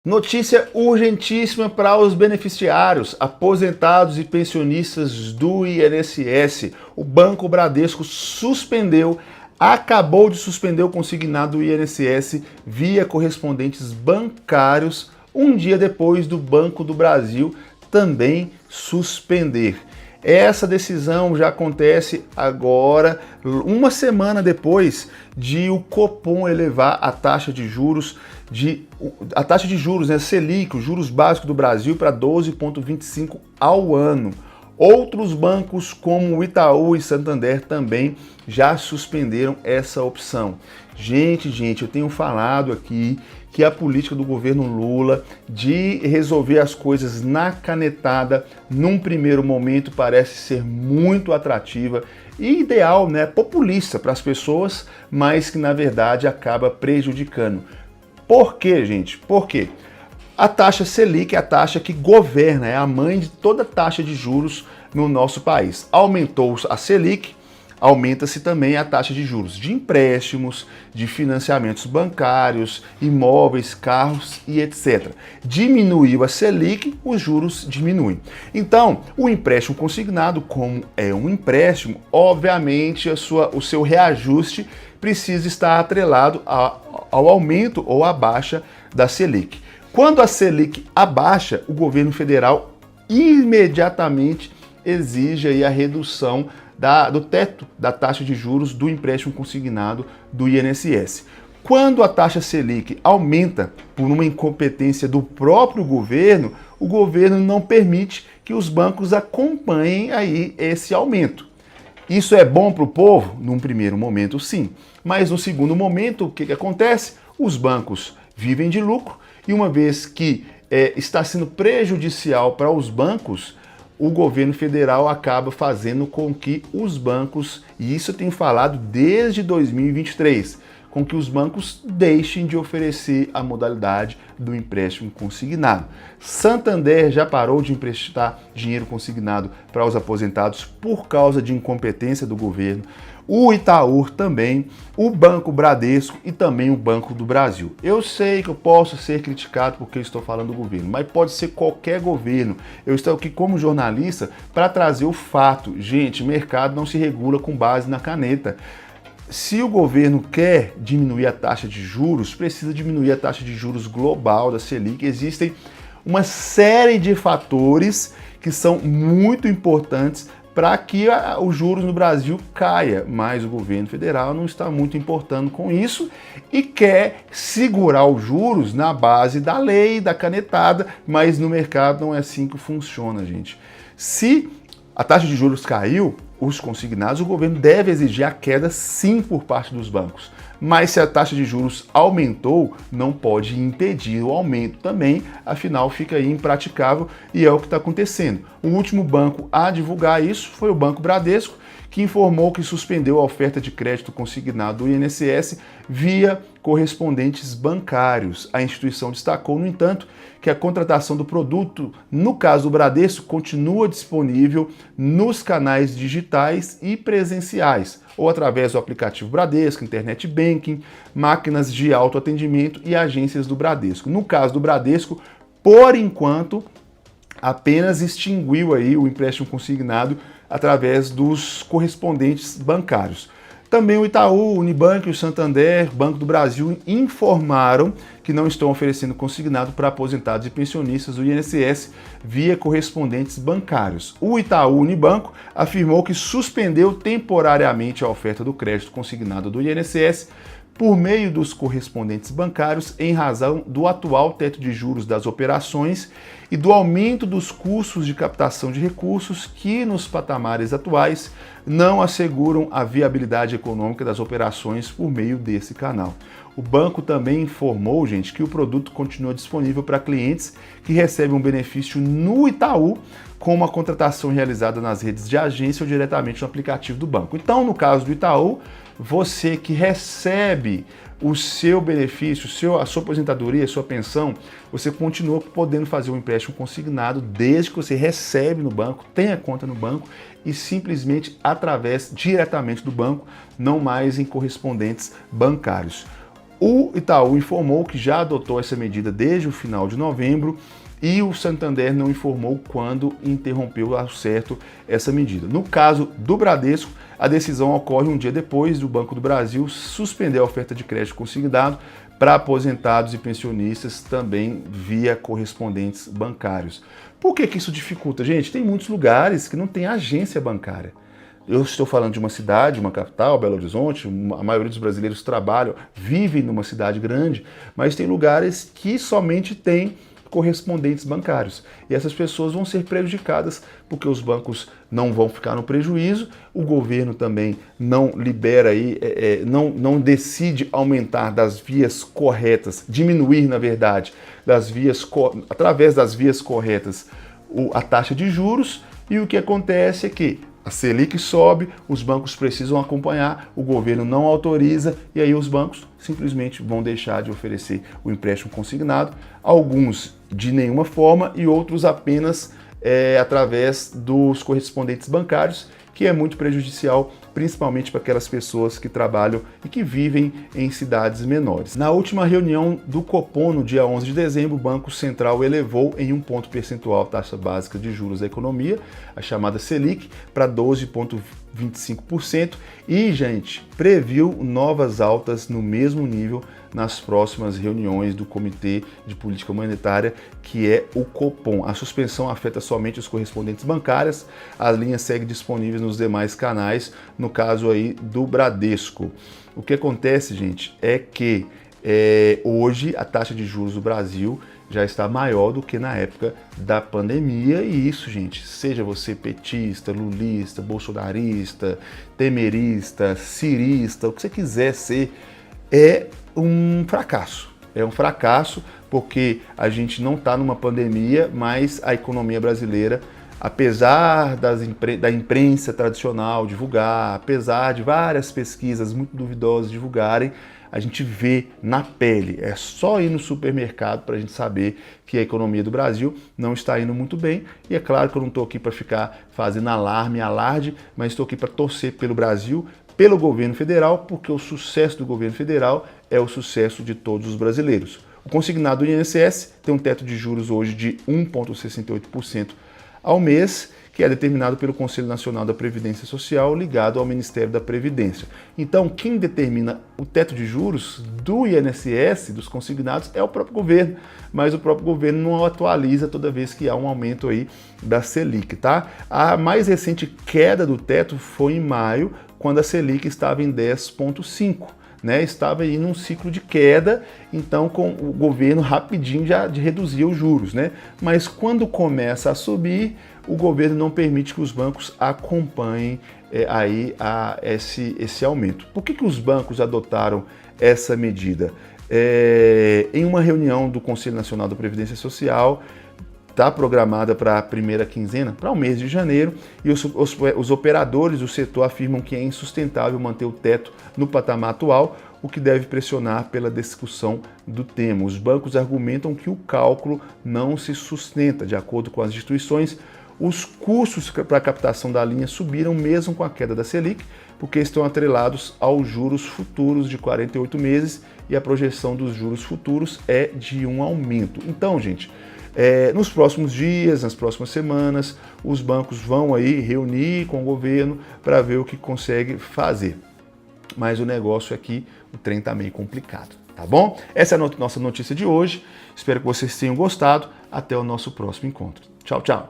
Notícia urgentíssima para os beneficiários, aposentados e pensionistas do INSS. O Banco Bradesco acabou de suspender o consignado do INSS via correspondentes bancários, um dia depois do Banco do Brasil também suspender. Essa decisão já acontece agora, uma semana depois de o Copom elevar a taxa de juros, né, Selic, os juros básicos do Brasil, para 12,25 ao ano. Outros bancos como o Itaú e Santander também já suspenderam essa opção. Gente, eu tenho falado aqui que a política do governo Lula de resolver as coisas na canetada, num primeiro momento, parece ser muito atrativa e ideal, né, populista para as pessoas, mas que na verdade acaba prejudicando. Por quê, gente? Por quê? A taxa Selic é a taxa que governa, é a mãe de toda taxa de juros no nosso país. Aumentou a Selic, aumenta-se também a taxa de juros de empréstimos, de financiamentos bancários, imóveis, carros e etc. Diminuiu a Selic, os juros diminuem. Então, o empréstimo consignado, como é um empréstimo, obviamente o seu reajuste precisa estar atrelado ao aumento ou à baixa da Selic. Quando a Selic abaixa, o governo federal imediatamente exige aí a redução do teto da taxa de juros do empréstimo consignado do INSS. Quando a taxa Selic aumenta por uma incompetência do próprio governo, o governo não permite que os bancos acompanhem aí esse aumento. Isso é bom para o povo? Num primeiro momento, sim. Mas no segundo momento, o que acontece? Os bancos vivem de lucro e uma vez que está sendo prejudicial para os bancos, o governo federal acaba fazendo com que os bancos, e isso eu tenho falado desde 2023, com que os bancos deixem de oferecer a modalidade do empréstimo consignado. Santander já parou de emprestar dinheiro consignado para os aposentados por causa de incompetência do governo. O Itaú também, o Banco Bradesco e também o Banco do Brasil. Eu sei que eu posso ser criticado porque eu estou falando do governo, mas pode ser qualquer governo. Eu estou aqui como jornalista para trazer o fato. Gente, mercado não se regula com base na caneta. Se o governo quer diminuir a taxa de juros, precisa diminuir a taxa de juros global da Selic. Existem uma série de fatores que são muito importantes para que os juros no Brasil caia, mas o governo federal não está muito importando com isso e quer segurar os juros na base da lei, da canetada, mas no mercado não é assim que funciona, gente. Se a taxa de juros caiu, os consignados, o governo deve exigir a queda sim por parte dos bancos. Mas se a taxa de juros aumentou, não pode impedir o aumento também, afinal fica aí impraticável e é o que está acontecendo. O último banco a divulgar isso foi o Banco Bradesco, que informou que suspendeu a oferta de crédito consignado do INSS via correspondentes bancários. A instituição destacou, no entanto, que a contratação do produto, no caso do Bradesco, continua disponível nos canais digitais e presenciais, ou através do aplicativo Bradesco, Internet Banking, máquinas de autoatendimento e agências do Bradesco. No caso do Bradesco, por enquanto, apenas extinguiu aí o empréstimo consignado através dos correspondentes bancários. Também o Itaú, o Unibanco e o Santander, Banco do Brasil, informaram que não estão oferecendo consignado para aposentados e pensionistas do INSS via correspondentes bancários. O Itaú Unibanco afirmou que suspendeu temporariamente a oferta do crédito consignado do INSS por meio dos correspondentes bancários em razão do atual teto de juros das operações e do aumento dos custos de captação de recursos que, nos patamares atuais, não asseguram a viabilidade econômica das operações por meio desse canal. O banco também informou, gente, que o produto continua disponível para clientes que recebem um benefício no Itaú com uma contratação realizada nas redes de agência ou diretamente no aplicativo do banco. Então, no caso do Itaú, você que recebe o seu benefício, a sua aposentadoria, a sua pensão, você continua podendo fazer um empréstimo consignado desde que você recebe no banco, tenha conta no banco e simplesmente diretamente do banco, não mais em correspondentes bancários. O Itaú informou que já adotou essa medida desde o final de novembro e o Santander não informou quando interrompeu ao certo essa medida. No caso do Bradesco, a decisão ocorre um dia depois do Banco do Brasil suspender a oferta de crédito consignado para aposentados e pensionistas também via correspondentes bancários. Por que isso dificulta? Gente, tem muitos lugares que não tem agência bancária. Eu estou falando de uma cidade, uma capital, Belo Horizonte, a maioria dos brasileiros trabalham, vivem numa cidade grande, mas tem lugares que somente tem correspondentes bancários. E essas pessoas vão ser prejudicadas porque os bancos não vão ficar no prejuízo, o governo também não libera não decide aumentar das vias corretas, diminuir, na verdade, através das vias corretas a taxa de juros, e o que acontece é que a Selic sobe, os bancos precisam acompanhar, o governo não autoriza e aí os bancos simplesmente vão deixar de oferecer o empréstimo consignado, alguns de nenhuma forma e outros apenas através dos correspondentes bancários, que é muito prejudicial, principalmente para aquelas pessoas que trabalham e que vivem em cidades menores. Na última reunião do Copom, no dia 11 de dezembro, o Banco Central elevou em 1 ponto percentual a taxa básica de juros da economia, a chamada Selic, para 12,25% e, gente, previu novas altas no mesmo nível nas próximas reuniões do Comitê de Política Monetária, que é o Copom. A suspensão afeta somente os correspondentes bancários, as linhas seguem disponíveis nos demais canais, no caso aí do Bradesco. O que acontece, gente, é que hoje a taxa de juros do Brasil já está maior do que na época da pandemia, e isso, gente, seja você petista, lulista, bolsonarista, temerista, cirista, o que você quiser ser, é um fracasso. É um fracasso porque a gente não está numa pandemia, mas a economia brasileira, apesar da imprensa tradicional divulgar, apesar de várias pesquisas muito duvidosas divulgarem, a gente vê na pele. É só ir no supermercado para a gente saber que a economia do Brasil não está indo muito bem. E é claro que eu não estou aqui para ficar fazendo alarde, mas estou aqui para torcer pelo Brasil, pelo governo federal, porque o sucesso do governo federal é o sucesso de todos os brasileiros. O consignado do INSS tem um teto de juros hoje de 1,68% ao mês, que é determinado pelo Conselho Nacional da Previdência Social, ligado ao Ministério da Previdência. Então, quem determina o teto de juros do INSS, dos consignados, é o próprio governo, mas o próprio governo não atualiza toda vez que há um aumento aí da Selic, tá? A mais recente queda do teto foi em maio, quando a Selic estava em 10,5%. Estava aí num ciclo de queda, então com o governo rapidinho já reduzia os juros, Mas quando começa a subir, o governo não permite que os bancos acompanhem esse aumento. Por que os bancos adotaram essa medida? Em uma reunião do Conselho Nacional da Previdência Social, está programada para a primeira quinzena, para o mês de janeiro, e os operadores do setor afirmam que é insustentável manter o teto no patamar atual, o que deve pressionar pela discussão do tema. Os bancos argumentam que o cálculo não se sustenta. De acordo com as instituições, os custos para a captação da linha subiram mesmo com a queda da Selic, porque estão atrelados aos juros futuros de 48 meses e a projeção dos juros futuros é de um aumento. Então, gente, nos próximos dias, nas próximas semanas, os bancos vão aí reunir com o governo para ver o que consegue fazer. Mas o negócio aqui, o trem está meio complicado, tá bom? Essa é a nossa notícia de hoje. Espero que vocês tenham gostado. Até o nosso próximo encontro. Tchau, tchau!